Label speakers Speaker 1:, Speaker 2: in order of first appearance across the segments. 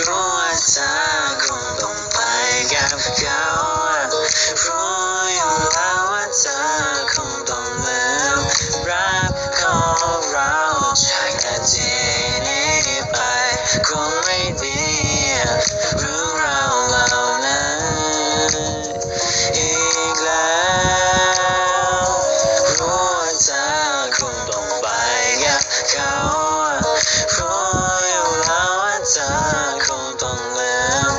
Speaker 1: รู้ว่าเธอคงต้องไปกับเขารู้อยู่แล้วว่าเธอคงต้องลืมรักของเราจากนาทีนี้ไปคงไม่ดีเรื่องราวเหล่านั้นอีกแล้วรู้ว่าเธอคงต้องไปกับเขารู้อยู่แล้วว่าเธอคงต้องลืม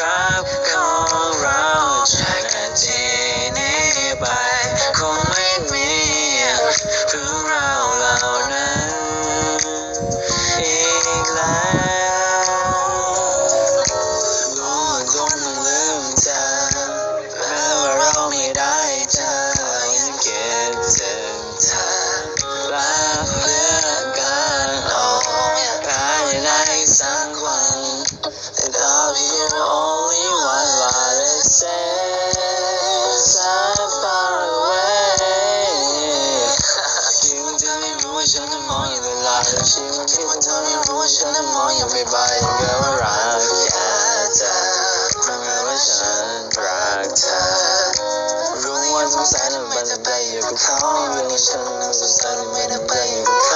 Speaker 1: รักของเราจากนาทีนี้ไปคงไม่มีเรื่องราวเหล่านั้นอีกแล้วรู้ว่าคงต้องลืมเธอแม้ว่าเราไม่ได้เจอยังคิดถึงเธอและเพื่อกันภายในสักวันแต่ตอนที่ only one life is so far away ที่มันเธอไม่รู้ว่าฉันจะมองอย่างไรและชีวิตที่มันเธอไม่รู้ว่าฉันจะมองอย่างไปยังเกิดว่ารักแค่เธอเพราะงั้นว่าฉันรักเธอรู้ว่าสงสัยทำไมทำไมอยู่กับเขาเรื่องฉันมันสงสัยทำไมทำไมอยู่กับเขา